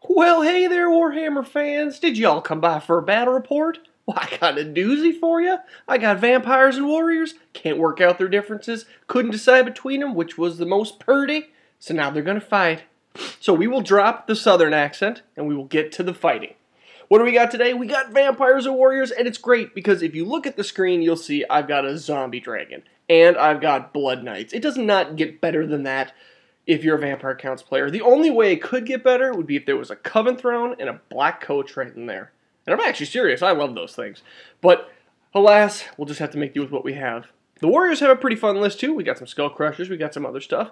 Well, hey there, Warhammer fans. Did y'all come by for a battle report? Well, I got a doozy for you. I got vampires and warriors. Can't work out their differences. Couldn't decide between them which was the most purty. So now they're going to fight. So we will drop the southern accent and we will get to the fighting. What do we got today? We got vampires and warriors, and it's great because if you look at the screen, you'll see I've got a zombie dragon and I've got blood knights. It does not get better than that if you're a Vampire Counts player. The only way it could get better would be if there was a Coven Throne and a Black Coach right in there. And I'm actually serious, I love those things. But, alas, we'll just have to make do with what we have. The Warriors have a pretty fun list too. We got some Skull Crushers, we got some other stuff.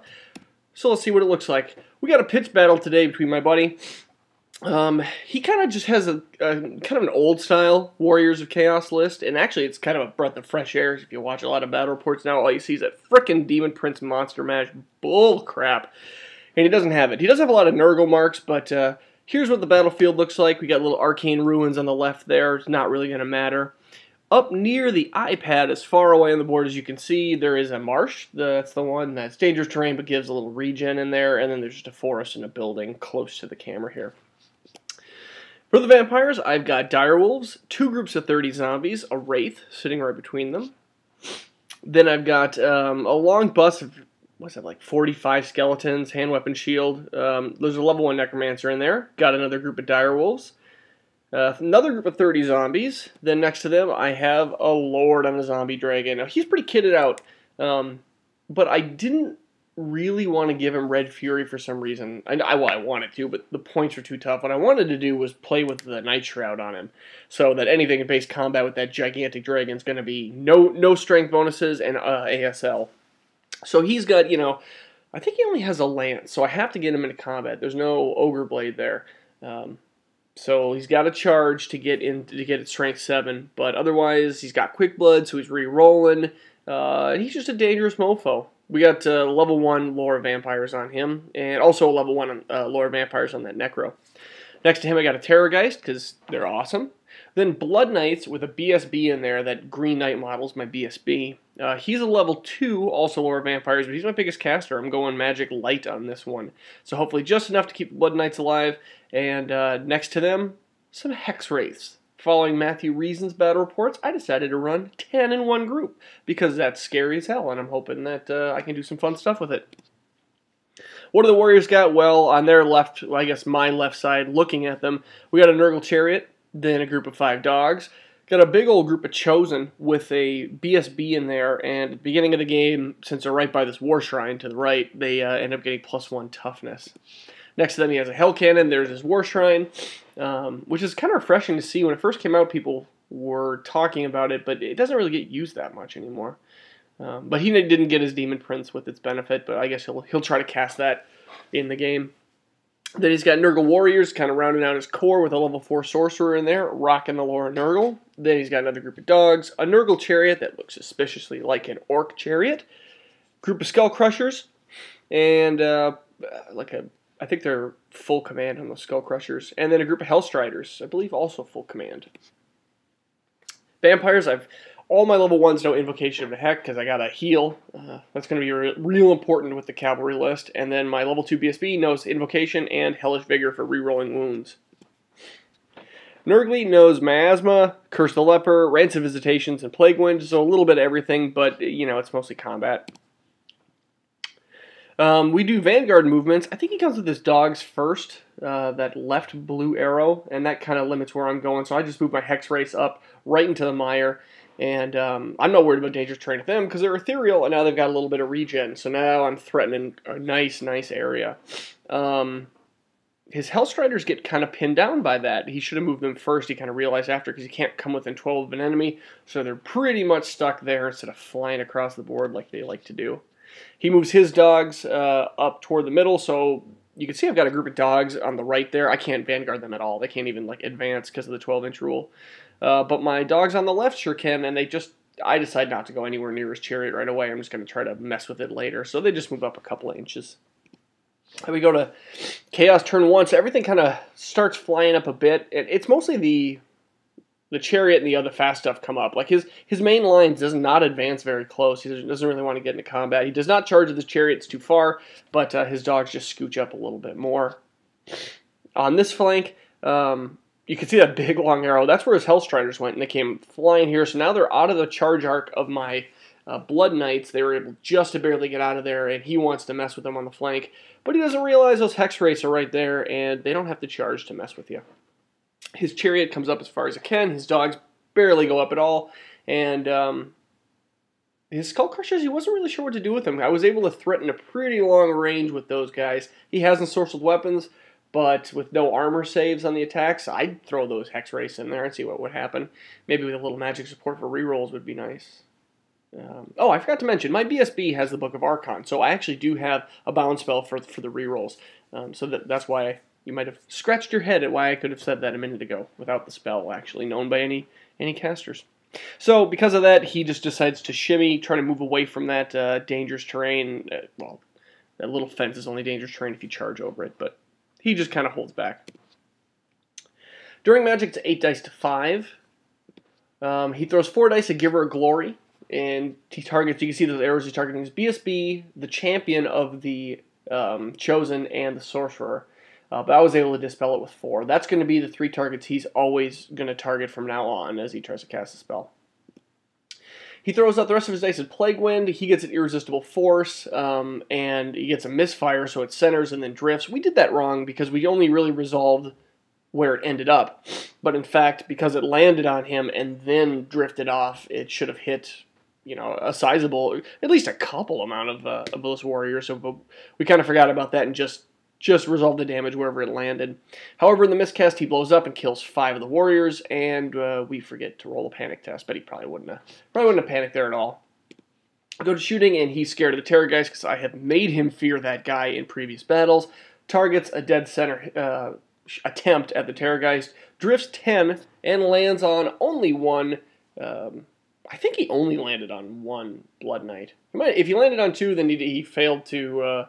So let's see what it looks like. We got a pitch battle today between my buddy. He kind of just has a kind of an old style Warriors of Chaos list, and actually it's kind of a breath of fresh air. If you watch a lot of battle reports now, all you see is that frickin' Demon Prince Monster Mash bull crap, and he doesn't have it. He does have a lot of Nurgle marks, but here's what the battlefield looks like. We got little arcane ruins on the left there. It's not really going to matter. Up near the iPad, as far away on the board as you can see, there is a marsh. That's the one that's dangerous terrain but gives a little regen in there, and then there's just a forest and a building close to the camera here. For the vampires, I've got direwolves, 2 groups of 30 zombies, a wraith sitting right between them. Then I've got a long bus of, what's that, like 45 skeletons, hand weapon shield. There's a level 1 necromancer in there. Got another group of direwolves. Another group of 30 zombies. Then next to them, I have a lord on a zombie dragon. Now, he's pretty kitted out, but I didn't really want to give him Red Fury for some reason. I wanted to, but the points were too tough. What I wanted to do was play with the Night Shroud on him, so that anything in base combat with that gigantic dragon is going to be no strength bonuses and ASL. So he's got, you know, I think he only has a lance, so I have to get him into combat. There's no Ogre Blade there. So he's got a charge to get at strength 7, but otherwise he's got quick blood, so he's re-rolling. He's just a dangerous mofo. We got level 1 lore vampires on him, and also level 1 lore vampires on that Necro. Next to him I got a Terrorgeist, because they're awesome. Then Blood Knights with a BSB in there. That Green Knight model is my BSB. He's a level 2, also lore vampires, but he's my biggest caster. I'm going Magic Light on this one. So hopefully just enough to keep the Blood Knights alive. And next to them, some Hex Wraiths. Following Matthew Reason's battle reports, I decided to run 10 in one group, because that's scary as hell, and I'm hoping that I can do some fun stuff with it. What do the Warriors got? Well, on their left, well, I guess my left side, looking at them, we got a Nurgle Chariot, then a group of 5 dogs. Got a big old group of Chosen with a BSB in there, and at the beginning of the game, since they're right by this War Shrine to the right, they end up getting +1 toughness. Next to them, he has a Hell Cannon. There's his War Shrine, which is kind of refreshing to see. When it first came out, people were talking about it, but it doesn't really get used that much anymore. But he didn't get his Demon Prince with its benefit, but I guess he'll try to cast that in the game. Then he's got Nurgle Warriors, kind of rounding out his core with a level 4 Sorcerer in there, rocking the lore of Nurgle. Then he's got another group of dogs, a Nurgle Chariot that looks suspiciously like an Orc Chariot, group of Skull Crushers, and I think they're full command on the Skull Crushers. And then a group of Hellstriders, I believe also full command. Vampires, all my level 1s know Invocation of the Heck because I got a heal. That's going to be real important with the Cavalry list. And then my level 2 BSB knows Invocation and Hellish Vigor for rerolling wounds. Nurgle knows Miasma, Curse the Leper, Rancid Visitations, and Plague Wind, so a little bit of everything, but, you know, it's mostly combat. We do Vanguard movements. I think he comes with his dogs first, that left blue arrow, and that kind of limits where I'm going. So I just move my Hex Race up right into the mire, and I'm not worried about dangerous terrain with them because they're ethereal, and now they've got a little bit of regen. So now I'm threatening a nice area. His Hellstriders get kind of pinned down by that. He should have moved them first. He kind of realized after because he can't come within 12 of an enemy, so they're pretty much stuck there instead of flying across the board like they like to do. He moves his dogs up toward the middle, so you can see I've got a group of dogs on the right there. I can't Vanguard them at all. They can't even like advance because of the 12-inch rule. But my dogs on the left sure can, and I decide not to go anywhere near his chariot right away. I'm just going to try to mess with it later. So they just move up a couple of inches. And we go to Chaos turn 1, so everything kind of starts flying up a bit. It's mostly the Chariot and the other fast stuff come up. Like his main line does not advance very close. He doesn't really want to get into combat. He does not charge with his Chariot. It's too far, but his dogs just scooch up a little bit more. On this flank, you can see that big long arrow. That's where his Hellstriders went, and they came flying here. So now they're out of the charge arc of my Blood Knights. They were able just to barely get out of there, and he wants to mess with them on the flank. But he doesn't realize those Hex Wraiths are right there, and they don't have to charge to mess with you. His Chariot comes up as far as it can. His dogs barely go up at all. And his Skull Crushers, he wasn't really sure what to do with them. I was able to threaten a pretty long range with those guys. He has ensorcelled weapons, but with no armor saves on the attacks, I'd throw those Hex Wraiths in there and see what would happen. Maybe with a little magic support for rerolls would be nice. Oh, I forgot to mention, my BSB has the Book of Archon, so I actually do have a bound spell for the rerolls. So that's why you might have scratched your head at why I could have said that a minute ago without the spell actually known by any casters. So because of that, he just decides to shimmy, try to move away from that dangerous terrain. Well, that little fence is only dangerous terrain if you charge over it, but he just kind of holds back. During Magic, it's 8 dice to 5. He throws 4 dice to Giver of Glory, and he targets, you can see those arrows he's targeting his BSB, the champion of the Chosen, and the Sorcerer. But I was able to dispel it with 4. That's going to be the 3 targets he's always going to target from now on as he tries to cast a spell. He throws out the rest of his dice at Plague Wind. He gets an Irresistible Force, and he gets a Misfire, so it centers and then drifts. We did that wrong because we only really resolved where it ended up. But in fact, because it landed on him and then drifted off, it should have hit, you know, a sizable, at least a couple amount of those warriors. So we kind of forgot about that and just resolve the damage wherever it landed. However, in the miscast, he blows up and kills 5 of the warriors, and we forget to roll a panic test, but he probably wouldn't have panicked there at all. I go to shooting, and he's scared of the Terrorgeist because I have made him fear that guy in previous battles. Targets a dead center attempt at the Terrorgeist, drifts 10, and lands on only 1. I think he only landed on 1 Blood Knight. If he landed on 2, then he failed to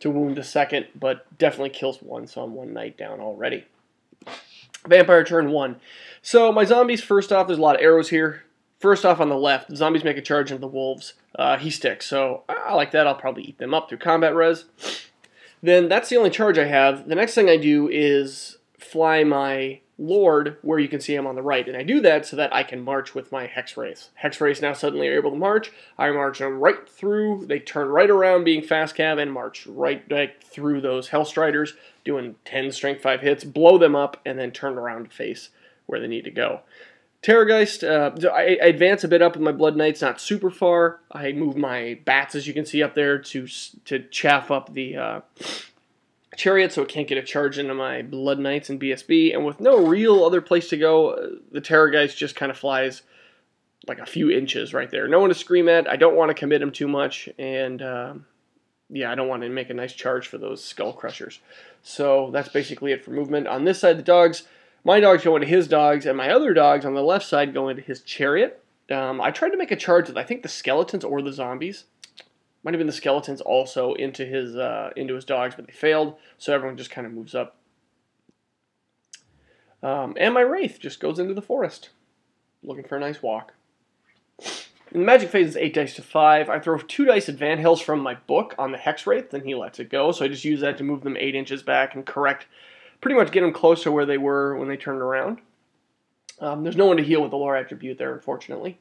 wound the second, but definitely kills 1, so I'm 1 Knight down already. Vampire turn 1. So my zombies, first off, there's a lot of arrows here. First off on the left, the zombies make a charge into the wolves. He sticks, so I like that. I'll probably eat them up through combat res. Then that's the only charge I have. The next thing I do is fly my Lord where you can see him on the right, and I do that so that I can march with my Hex Wraiths. Hex Wraiths now suddenly are able to march. I march them right through. They turn right around being fast cav and march right back through those Hellstriders, doing 10 strength 5 hits, blow them up, and then turn around to face where they need to go. Terrorgeist, I advance a bit up with my Blood Knights, not super far. I move my bats, as you can see up there, to chaff up the Chariot so it can't get a charge into my Blood Knights and BSB. And with no real other place to go, the Terrorgeist just kind of flies like a few inches right there. No one to scream at. I don't want to commit him too much. And yeah, I don't want to make a nice charge for those Skull Crushers. So that's basically it for movement. On this side, the dogs. My dogs go into his dogs, and my other dogs on the left side go into his Chariot. I tried to make a charge with, I think, the skeletons or the zombies. Might have been the skeletons also into his dogs, but they failed, so everyone just kind of moves up. And my Wraith just goes into the forest, looking for a nice walk. In the magic phase, it's 8 dice to 5. I throw 2 dice at Van Hills from my book on the Hex Wraith, then he lets it go, so I just use that to move them 8 inches back and correct, pretty much get them close to where they were when they turned around. There's no one to heal with the lore attribute there, unfortunately.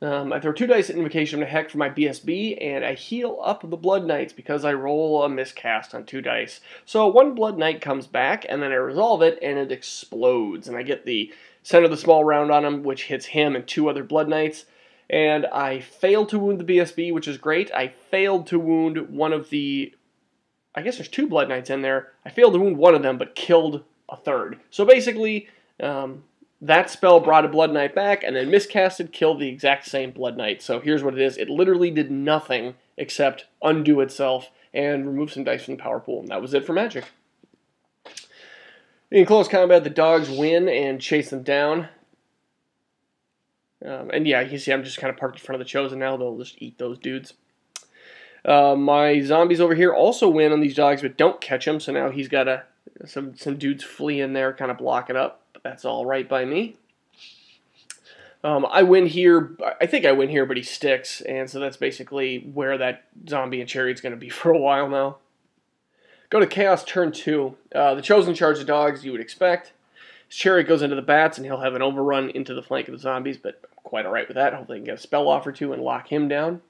I throw 2 dice at Invocation of Heck for my BSB, and I heal up the Blood Knights because I roll a miscast on 2 dice. So 1 Blood Knight comes back, and then I resolve it, and it explodes. And I get the center of the small round on him, which hits him and 2 other Blood Knights. And I fail to wound the BSB, which is great. I failed to wound one of the... I guess there's 2 Blood Knights in there. I failed to wound one of them, but killed a third. So basically... that spell brought a Blood Knight back, and then miscasted killed the exact same Blood Knight. So here's what it is. It literally did nothing except undo itself and remove some dice from the power pool. And that was it for Magic. In close combat, the dogs win and chase them down. And yeah, you can see I'm just kind of parked in front of the Chosen now. They'll just eat those dudes. My zombies over here also win on these dogs, but don't catch them. So now he's got some dudes flee in there, kind of block it up. That's all right by me. I win here. I think I win here, but he sticks, and so that's basically where that zombie and Chariot's going to be for a while now. Go to Chaos turn 2. The Chosen charge the dogs, you would expect. His Chariot goes into the bats, and he'll have an overrun into the flank of the zombies, but I'm quite alright with that. Hopefully I can get a spell off or two and lock him down.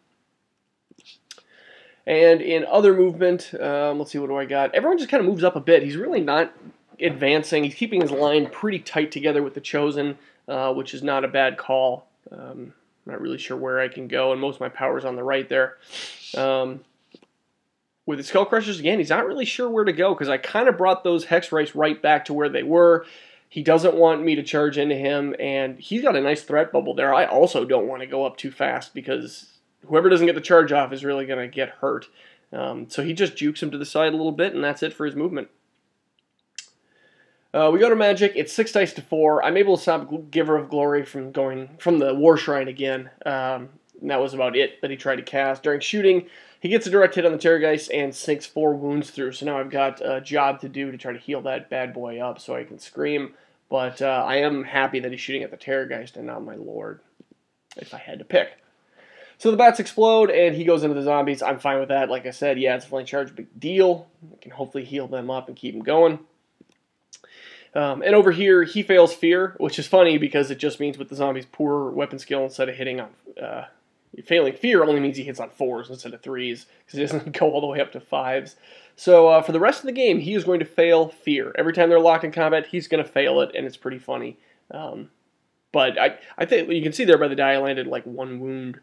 And in other movement, let's see, what do I got? Everyone just kind of moves up a bit. He's really not advancing. He's keeping his line pretty tight together with the Chosen, which is not a bad call. Not really sure where I can go, and most of my power's on the right there. With the Skull Crushers, again, he's not really sure where to go, because I kind of brought those Hex Wraiths right back to where they were. He doesn't want me to charge into him, and he's got a nice threat bubble there. I also don't want to go up too fast, because whoever doesn't get the charge off is really going to get hurt. So he just jukes him to the side a little bit, and that's it for his movement. We go to Magic. It's 6 dice to 4. I'm able to stop Giver of Glory from going from the War Shrine again. And that was about it that he tried to cast. During shooting, he gets a direct hit on the Terrorgeist and sinks 4 wounds through. So now I've got a job to do to try to heal that bad boy up so I can scream. But I am happy that he's shooting at the Terrorgeist and not my Lord, if I had to pick. So the bats explode, and he goes into the zombies. I'm fine with that. Like I said, yeah, it's a flank charge, big deal. I can hopefully heal them up and keep them going. And over here, he fails Fear, which is funny because it just means with the zombies' poor weapon skill, instead of hitting on... failing Fear only means he hits on 4s instead of 3s, because he doesn't go all the way up to 5s. So for the rest of the game, he is going to fail Fear. Every time they're locked in combat, he's going to fail it, and it's pretty funny. But I think you can see there by the die, I landed like 1 wound,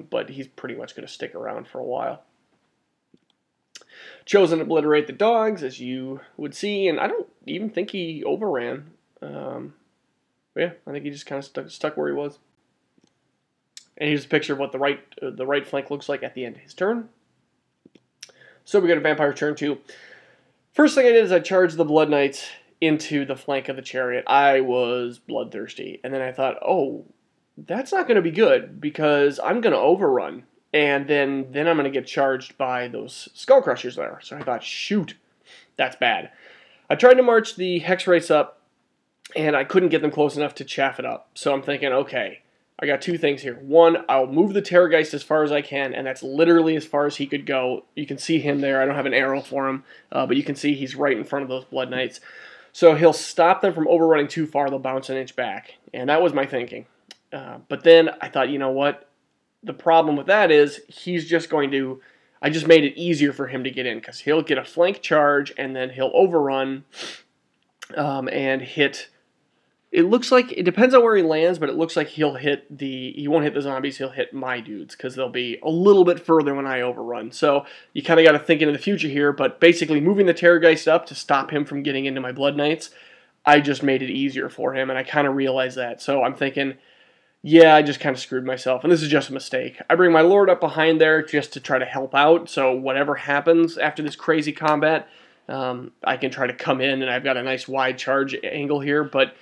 but he's pretty much going to stick around for a while. Chosen obliterate the dogs, as you would see, and I don't even think he overran. Yeah, I think he just kind of stuck where he was. And here's a picture of what the right flank looks like at the end of his turn. So we go to Vampire turn 2. First thing I did is I charged the Blood Knights into the flank of the Chariot. I was bloodthirsty, and then I thought, oh, that's not going to be good because I'm going to overrun. And then I'm going to get charged by those Skull Crushers there. So I thought, shoot, that's bad. I tried to march the Hex Wraiths up, and I couldn't get them close enough to chaff it up. So I'm thinking, okay, I got 2 things here. One, I'll move the Terrorgeist as far as I can, and that's literally as far as he could go. You can see him there. I don't have an arrow for him, but you can see he's right in front of those Blood Knights. So he'll stop them from overrunning too far. They'll bounce an inch back, and that was my thinking. But then I thought, you know what? The problem with that is he's just going to... I just made it easier for him to get in because he'll get a flank charge and then he'll overrun and hit... It looks like... It depends on where he lands, but it looks like he'll hit the... He won't hit the zombies, he'll hit my dudes because they'll be a little bit further when I overrun. So you kind of got to think into the future here, but basically moving the Terrorgeist up to stop him from getting into my Blood Knights, I just made it easier for him, and I kind of realized that. So I'm thinking... Yeah, I just kind of screwed myself, and this is just a mistake. I bring my Lord up behind there just to try to help out, so whatever happens after this crazy combat, I can try to come in, and I've got a nice wide charge angle here, but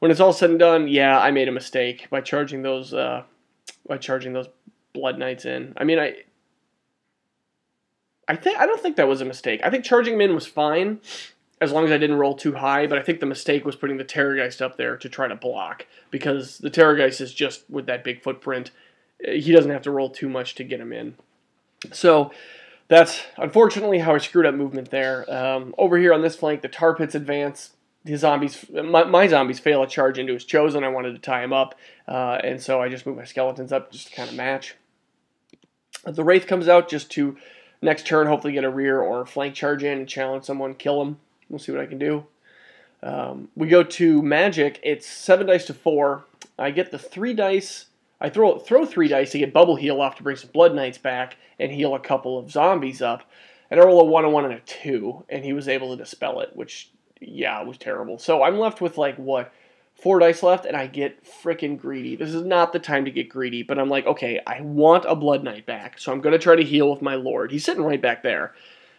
when it's all said and done, yeah, I made a mistake by charging those Blood Knights in. I mean, I don't think that was a mistake. I think charging them in was fine, as long as I didn't roll too high, but I think the mistake was putting the Terrorgeist up there to try to block, because the Terrorgeist is just, with that big footprint, he doesn't have to roll too much to get him in. So that's, unfortunately, how I screwed up movement there. Over here on this flank, the Tar Pits advance. The zombies, my zombies fail a charge into his Chosen. I wanted to tie him up, and so I just moved my skeletons up just to kind of match. The Wraith comes out just to, next turn, hopefully get a rear or flank charge in and challenge someone, kill him. We'll see what I can do. We go to Magic. It's 7 dice to 4. I get the 3 dice. I throw 3 dice to get Bubble Heal off to bring some Blood Knights back and heal a couple of zombies up. And I roll a 1, a 1, and a 2, and he was able to dispel it, which, yeah, it was terrible. So I'm left with, like, what, 4 dice left, and I get frickin' greedy. This is not the time to get greedy, but I'm like, okay, I want a Blood Knight back, so I'm going to try to heal with my Lord. He's sitting right back there.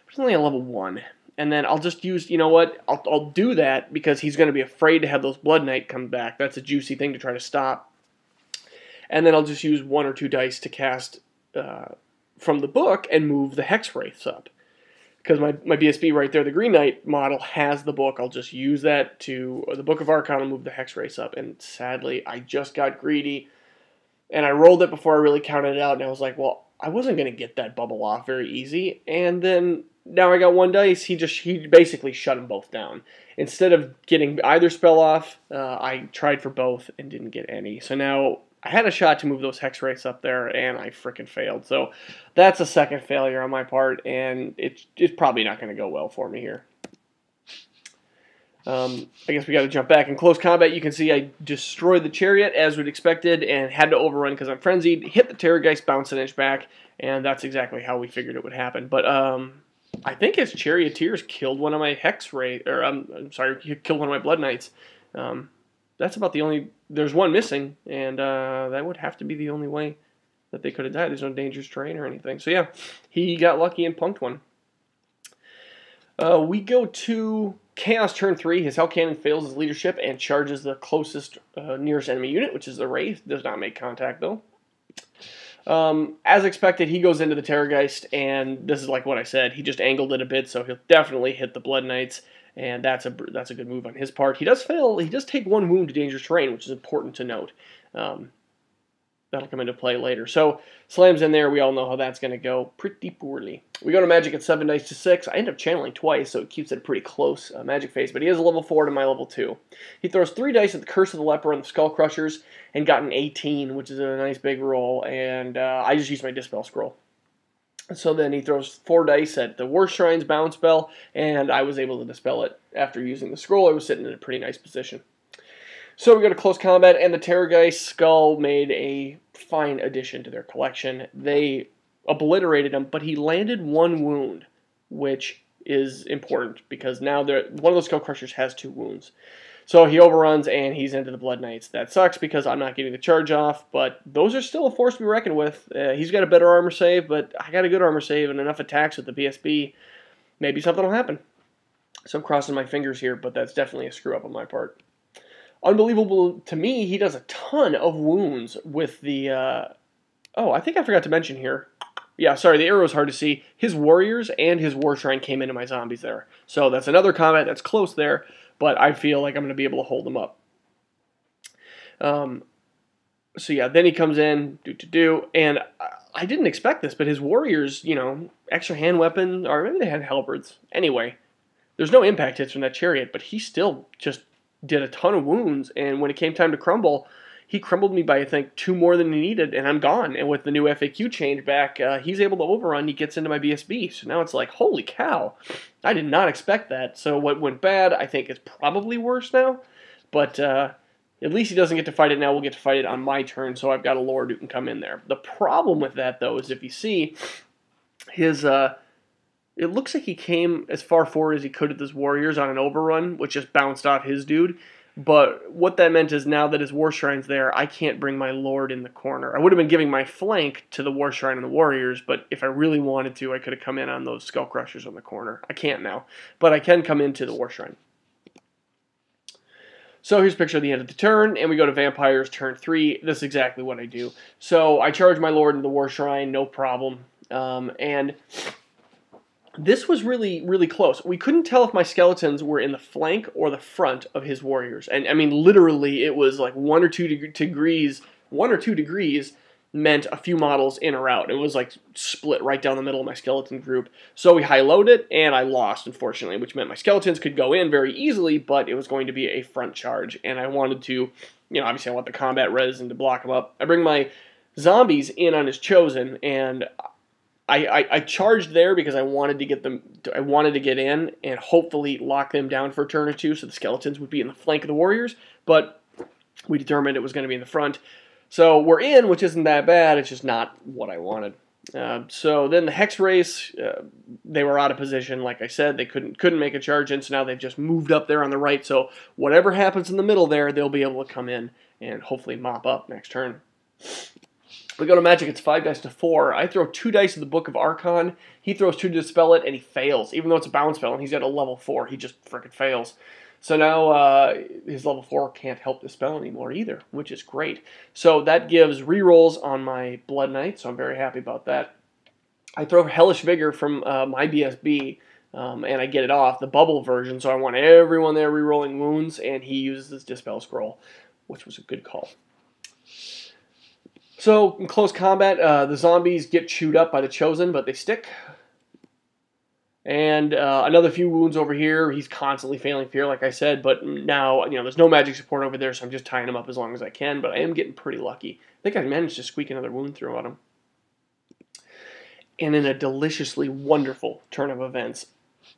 He's only a level 1. And then I'll just use, you know what, I'll do that because he's going to be afraid to have those Blood Knight come back. That's a juicy thing to try to stop. And then I'll just use 1 or 2 dice to cast from the book and move the Hex Wraiths up. Because my BSB right there, the Green Knight model, has the book. I'll just use that to, the Book of Arcana, move the Hex Wraiths up. And sadly, I just got greedy. And I rolled it before I really counted it out. And I was like, well, I wasn't going to get that bubble off very easy. And then now I got one dice. He basically shut them both down. Instead of getting either spell off, I tried for both and didn't get any. So now I had a shot to move those Hex Wraiths up there, and I freaking failed. So that's a second failure on my part, and it's probably not going to go well for me here. I guess we got to jump back. In close combat, you can see I destroyed the Chariot as we'd expected and had to overrun because I'm frenzied, hit the Terrorgeist, bounce an inch back, and that's exactly how we figured it would happen. But I think his Charioteers killed one of my Hex Wraiths, or I'm sorry, he killed one of my Blood Knights. That's about the only, there's one missing, and that would have to be the only way that they could have died. There's no dangerous terrain or anything. So yeah, he got lucky and punked one. We go to Chaos turn 3. His Hell Cannon fails his leadership and charges the closest nearest enemy unit, which is the Wraith. Does not make contact, though. As expected, he goes into the Terrorgeist, and this is like what I said. He just angled it a bit, so he'll definitely hit the Blood Knights, and that's a good move on his part. He does fail. He does take one wound to dangerous terrain, which is important to note. That'll come into play later. So, slams in there. We all know how that's going to go pretty poorly. We go to Magic at 7 dice to 6. I end up channeling twice, so it keeps it a pretty close Magic phase. But he has a level 4 to my level 2. He throws 3 dice at the Curse of the Leper and the Skull Crushers and got an 18, which is a nice big roll. And I just used my Dispel Scroll. So then he throws 4 dice at the War Shrine's Bounce Spell, and I was able to dispel it after using the scroll. I was sitting in a pretty nice position. So we go to close combat, and the Terrorgeist Skull made a fine addition to their collection. They obliterated him, but he landed 1 wound, which is important because now one of those Skull Crushers has 2 wounds. So he overruns, and he's into the Blood Knights. That sucks because I'm not getting the charge off, but those are still a force to be reckoned with. He's got a better armor save, but I got a good armor save and enough attacks with the BSB. Maybe something will happen. So I'm crossing my fingers here, but that's definitely a screw-up on my part. Unbelievable to me, he does a ton of wounds with the... oh, I think I forgot to mention here. Yeah, sorry, the arrow is hard to see. His warriors and his war shrine came into my zombies there. So that's another combat that's close there, but I feel like I'm going to be able to hold them up. So yeah, then he comes in, and I didn't expect this, but his warriors, you know, extra hand weapon, or maybe they had halberds. Anyway, there's no impact hits from that Chariot, but he still just did a ton of wounds, and when it came time to crumble, he crumbled me by, I think, 2 more than he needed, and I'm gone. And with the new FAQ change back, he's able to overrun, he gets into my BSB. So now it's like, holy cow, I did not expect that. So what went bad, I think, is probably worse now, but at least he doesn't get to fight it now. We'll get to fight it on my turn, so I've got a Lord who can come in there. The problem with that, though, is if you see his... it looks like he came as far forward as he could with his warriors on an overrun, which just bounced off his dude. But what that meant is now that his war shrine's there, I can't bring my Lord in the corner. I would have been giving my flank to the war shrine and the warriors, but if I really wanted to, I could have come in on those skull crushers on the corner. I can't now, but I can come into the war shrine. So here's a picture of the end of the turn, and we go to Vampires turn 3. This is exactly what I do. So I charge my Lord into the war shrine, no problem, and... this was really, really close. We couldn't tell if my skeletons were in the flank or the front of his warriors. And I mean, literally, it was like 1 or 2 degrees meant a few models in or out. It was like split right down the middle of my skeleton group. So we high-loaded, and I lost, unfortunately, which meant my skeletons could go in very easily, but it was going to be a front charge. And I wanted to, you know, obviously I want the combat res and to block him up. I bring my zombies in on his Chosen, and... I charged there because I wanted to get them. I wanted to get in and hopefully lock them down for a turn or 2, so the skeletons would be in the flank of the warriors. But we determined it was going to be in the front, so we're in, which isn't that bad. It's just not what I wanted. So then the Hex Race, they were out of position. Like I said, they couldn't make a charge in, so now they've just moved up there on the right. So whatever happens in the middle there, they'll be able to come in and hopefully mop up next turn. We go to Magic, it's 5 dice to 4. I throw 2 dice in the Book of Archon. He throws 2 to dispel it, and he fails. Even though it's a bounce spell, and he's got a level 4, he just frickin' fails. So now his level 4 can't help dispel anymore either, which is great. So that gives rerolls on my Blood Knight, so I'm very happy about that. I throw Hellish Vigor from my BSB, and I get it off, the bubble version, so I want everyone there rerolling wounds, and he uses this Dispel Scroll, which was a good call. So, in close combat, the zombies get chewed up by the Chosen, but they stick. And another few wounds over here. He's constantly failing fear, like I said, but now, there's no magic support over there, so I'm just tying him up as long as I can, but I am getting pretty lucky. I think I managed to squeak another wound through on him. And in a deliciously wonderful turn of events,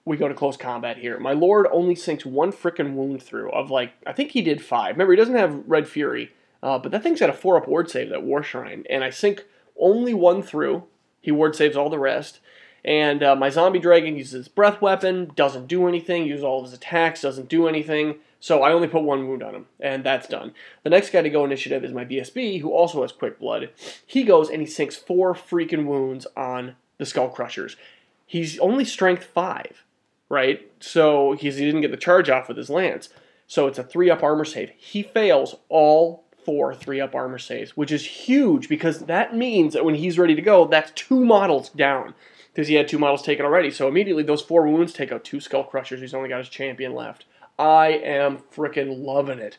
we go to close combat here. My lord only sinks one frickin' wound through of, like, I think he did 5. Remember, he doesn't have Red Fury, but that thing's got a 4-up ward save, that War Shrine, and I sink only 1 through. He ward saves all the rest. And my zombie dragon uses his breath weapon, doesn't do anything, uses all of his attacks, doesn't do anything. So I only put 1 wound on him, and that's done. The next guy to go initiative is my BSB, who also has quick blood. He goes and he sinks 4 freaking wounds on the Skull Crushers. He's only strength 5, right? So he didn't get the charge off with his lance. So it's a 3-up armor save. He fails all 4 3-up armor saves, which is huge because that means that when he's ready to go, that's 2 models down. Because he had 2 models taken already. So immediately those 4 wounds take out 2 Skull Crushers. He's only got his champion left. I am frickin' loving it.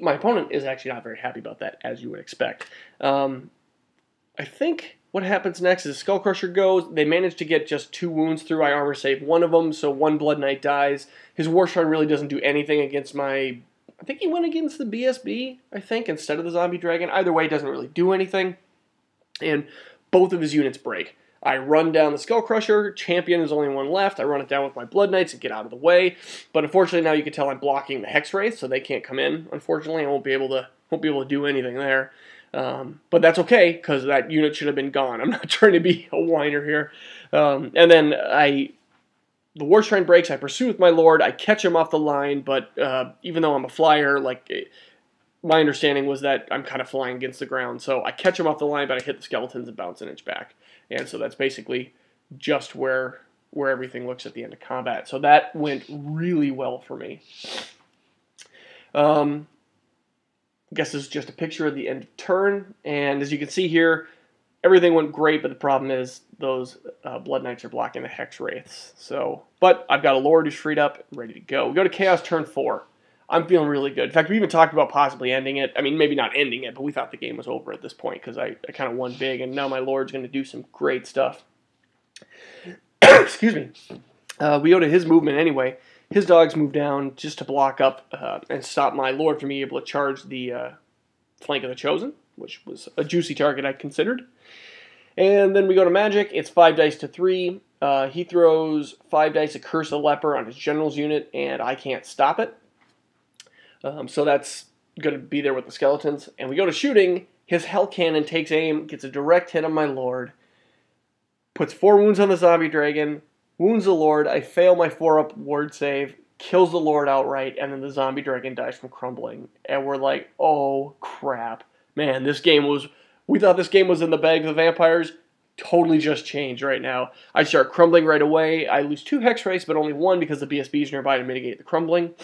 My opponent is actually not very happy about that, as you would expect. I think what happens next is Skull Crusher goes. They manage to get just 2 wounds through. I armor save 1 of them, so 1 Blood Knight dies. His War Shrine really doesn't do anything against my... I think he went against the BSB, I think, instead of the Zombie Dragon. Either way, it doesn't really do anything. And both of his units break. I run down the Skull Crusher, champion is only 1 left, I run it down with my Blood Knights and get out of the way, but unfortunately now you can tell I'm blocking the Hex Wraith, so they can't come in, unfortunately. I won't be able to do anything there. But that's okay, because that unit should have been gone. I'm not trying to be a whiner here. And then the War Shrine breaks, I pursue with my Lord, I catch him off the line, but even though I'm a flyer, my understanding was that I'm kind of flying against the ground, so I catch him off the line, but I hit the skeletons and bounce an inch back. And so that's basically just where everything looks at the end of combat. So that went really well for me. I guess this is just a picture of the end of turn. And as you can see here, everything went great, but the problem is those Blood Knights are blocking the Hex Wraiths. But I've got a Lord who's freed up, ready to go. We go to Chaos turn 4. I'm feeling really good. In fact, we even talked about possibly ending it. I mean, maybe not ending it, but we thought the game was over at this point because I kind of won big, and now my Lord's going to do some great stuff. Excuse me. We go to his movement anyway. His dogs move down just to block up and stop my Lord from being able to charge the flank of the Chosen, which was a juicy target I considered. And then we go to Magic. It's 5 dice to 3. He throws 5 dice of Curse of the Leper on his General's unit, and I can't stop it. So that's going to be there with the skeletons. And we go to shooting. His Hell Cannon takes aim, gets a direct hit on my Lord, puts 4 wounds on the Zombie Dragon, wounds the Lord. I fail my 4-up ward save, kills the Lord outright, and then the Zombie Dragon dies from crumbling. And we're like, oh, crap. Man, this game was... We thought this game was in the bag of the vampires. Totally just changed right now. I start crumbling right away. I lose 2 Hex Wraiths, but only 1 because the BSB is nearby to mitigate the crumbling.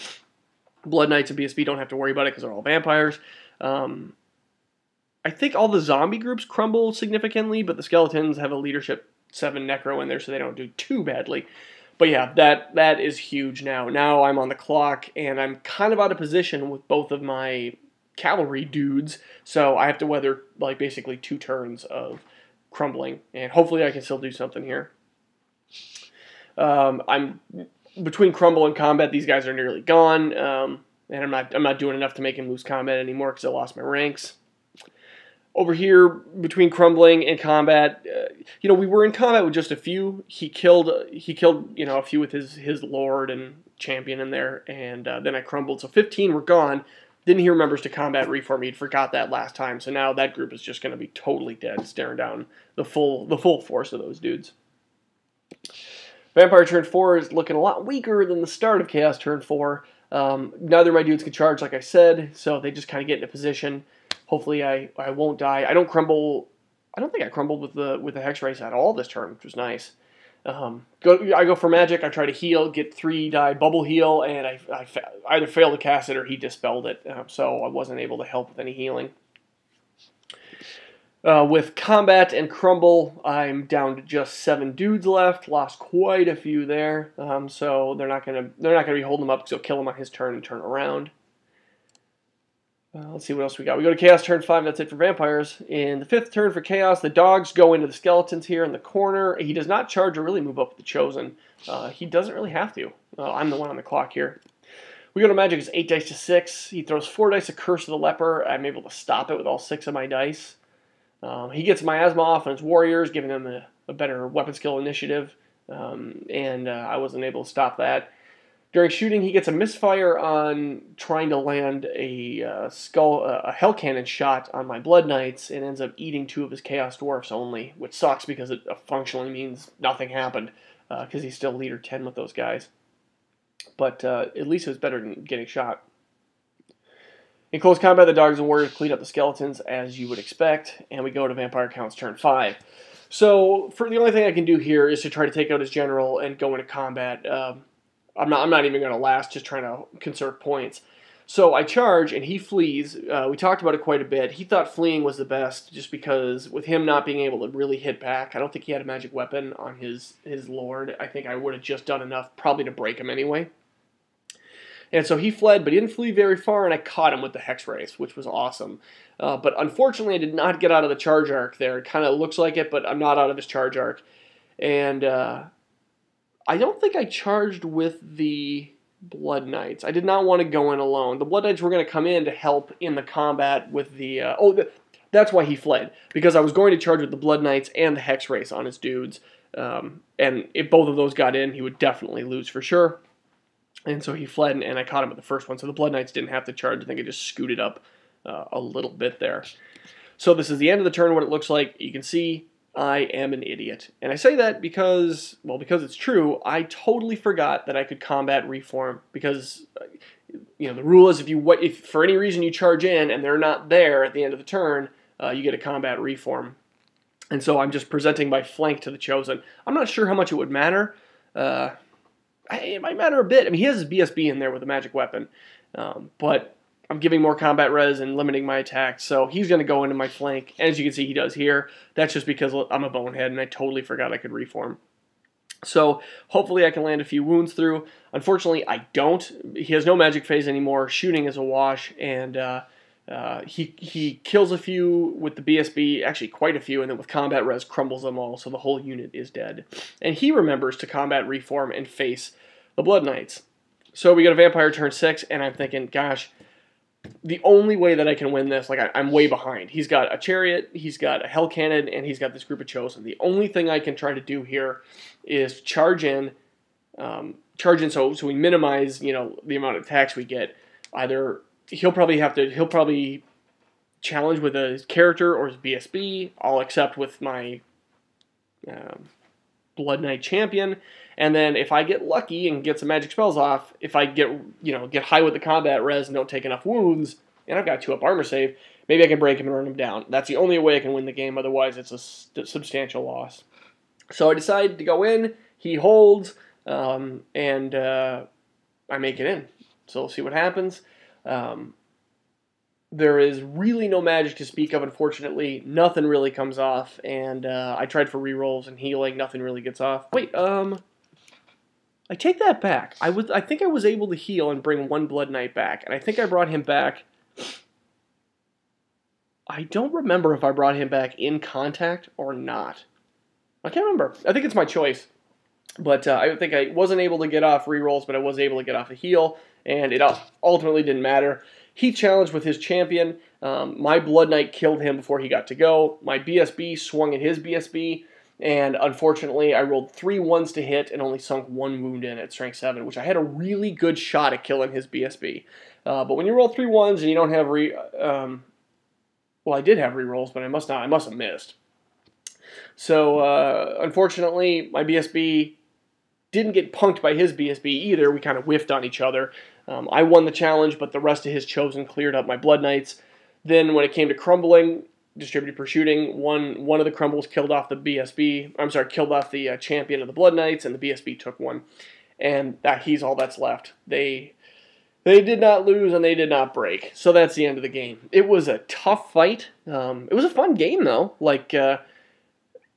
Blood Knights and BSB don't have to worry about it because they're all vampires. I think all the zombie groups crumble significantly, but the skeletons have a leadership 7 necro in there, so they don't do too badly. But yeah, that is huge now. Now I'm on the clock, and I'm kind of out of position with both of my cavalry dudes, so I have to weather basically 2 turns of crumbling, and hopefully I can still do something here. I'm between crumble and combat, these guys are nearly gone, and I'm not doing enough to make him lose combat anymore because I lost my ranks. Over here, between crumbling and combat, we were in combat with just a few. He killed a few with his Lord and champion in there, and then I crumbled. So 15 were gone. Then he remembers to combat reform. He'd forgot that last time, so now that group is just going to be totally dead, staring down the full force of those dudes. Vampire turn 4 is looking a lot weaker than the start of Chaos turn 4. Neither of my dudes can charge, like I said, so they just kind of get into position. Hopefully I won't die. I don't crumble. I don't think I crumbled with the Hex Race at all this turn, which was nice. I go for magic. I try to heal, get 3 die bubble heal, and I either failed to cast it or he dispelled it, so I wasn't able to help with any healing. With combat and crumble, I'm down to just 7 dudes left. Lost quite a few there, so they're not gonna be holding him up because he'll kill him on his turn and turn around. Let's see what else we got. We go to Chaos turn 5. That's it for Vampires. In the 5th turn for Chaos, the dogs go into the Skeletons here in the corner. He does not charge or really move up with the Chosen. He doesn't really have to. I'm the one on the clock here. We go to Magic. It's 8 dice to 6. He throws 4 dice of Curse of the Leper. I'm able to stop it with all 6 of my dice. He gets Miasma off on his Warriors, giving them a better weapon skill initiative. I wasn't able to stop that. During shooting, he gets a misfire on trying to land a Hell Cannon shot on my Blood Knights and ends up eating 2 of his Chaos Dwarfs only, which sucks because it functionally means nothing happened because he's still leader 10 with those guys. But at least it was better than getting shot. In close combat, the dogs and warriors clean up the skeletons as you would expect, and we go to Vampire Counts turn 5. So for the only thing I can do here is to try to take out his general and go into combat. I'm not even going to last, just trying to conserve points. So I charge, and he flees. We talked about it quite a bit. He thought fleeing was the best, just because with him not being able to really hit back, I don't think he had a magic weapon on his lord. I think I would have just done enough probably to break him anyway. And so he fled, but he didn't flee very far, and I caught him with the Hex Race, which was awesome. But unfortunately, I did not get out of the charge arc there. It kind of looks like it, but I'm not out of his charge arc. And I don't think I charged with the Blood Knights. I did not want to go in alone. The Blood Knights were going to come in to help in the combat with the... that's why he fled, because I was going to charge with the Blood Knights and the Hex Race on his dudes. And if both of those got in, he would definitely lose for sure. And so he fled, and I caught him with the first one. So the Blood Knights didn't have to charge. I think it just scooted up a little bit there. So this is the end of the turn, what it looks like. You can see I am an idiot. And I say that because, well, because it's true, I totally forgot that I could combat Reform. Because, you know, the rule is if for any reason you charge in and they're not there at the end of the turn, you get a combat Reform. And so I'm just presenting my flank to the Chosen. I'm not sure how much it would matter. It might matter a bit. I mean, he has his BSB in there with a magic weapon, but I'm giving more combat res and limiting my attacks, so he's going to go into my flank. As you can see, he does here. That's just because I'm a bonehead, and I totally forgot I could reform. So hopefully I can land a few wounds through. Unfortunately, I don't. He has no magic phase anymore. Shooting is a wash, and he kills a few with the BSB, actually quite a few, and then with combat res crumbles them all, so the whole unit is dead. And he remembers to combat reform and face the Blood Knights. So we go to Vampire turn 6, and I'm thinking, gosh, the only way that I can win this, like I'm way behind. He's got a Chariot, he's got a Hell Cannon, and he's got this group of Chosen. The only thing I can try to do here is charge in so we minimize, you know, the amount of attacks we get. Either he'll probably challenge with his character or his BSB. I'll accept with my Blood Knight champion, and then if I get lucky and get some magic spells off, if I get high with the combat res and don't take enough wounds, and I've got 2-up armor save, maybe I can break him and run him down. That's the only way I can win the game. Otherwise, it's a substantial loss. So I decide to go in. He holds, and I make it in. So we'll see what happens. There is really no magic to speak of, unfortunately. Nothing really comes off, and I tried for rerolls and healing. Nothing really gets off. Wait, I take that back. I think I was able to heal and bring 1 Blood Knight back, and I think I brought him back. I don't remember if I brought him back in contact or not. I can't remember. I think it's my choice. But I think I wasn't able to get off rerolls, but I was able to get off a heal, and it ultimately didn't matter. He challenged with his champion. My Blood Knight killed him before he got to go. My BSB swung at his BSB, and unfortunately I rolled 3 1s to hit and only sunk 1 wound in at strength 7, which I had a really good shot at killing his BSB. But when you roll 3 1s and you don't have well, I did have rerolls, but I must have missed. So unfortunately, my BSB didn't get punked by his BSB either. We kind of whiffed on each other. I won the challenge, but the rest of his Chosen cleared up my Blood Knights. Then when it came to crumbling, distributed per shooting, one of the crumbles killed off the BSB. I'm sorry, killed off the champion of the Blood Knights, and the BSB took 1. And he's all that's left. They did not lose, and they did not break. So that's the end of the game. It was a tough fight. It was a fun game, though. Like,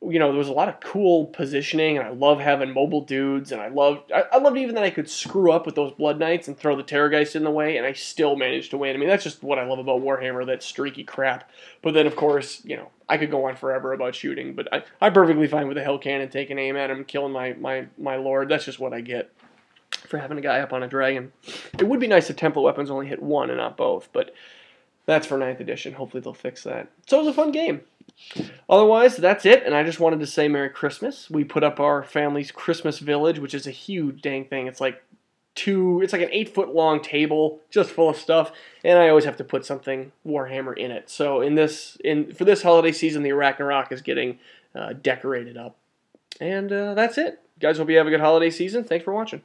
there was a lot of cool positioning, and I love having mobile dudes, and I loved even that I could screw up with those Blood Knights and throw the Terrorgeist in the way, and I still managed to win. I mean, that's just what I love about Warhammer, that streaky crap. But then, of course, I could go on forever about shooting, but I'm perfectly fine with a Hell Cannon taking aim at him, killing my Lord. That's just what I get for having a guy up on a dragon. It would be nice if Template weapons only hit one and not both, but that's for 9th edition. Hopefully they'll fix that. So it was a fun game. Otherwise, that's it, and I just wanted to say Merry Christmas. We put up our family's Christmas village, which is a huge dang thing. It's like an 8-foot long table just full of stuff, and I always have to put something Warhammer in it. So for this holiday season, the Ragnarok is getting decorated up. And that's it. Guys, hope you have a good holiday season. Thanks for watching.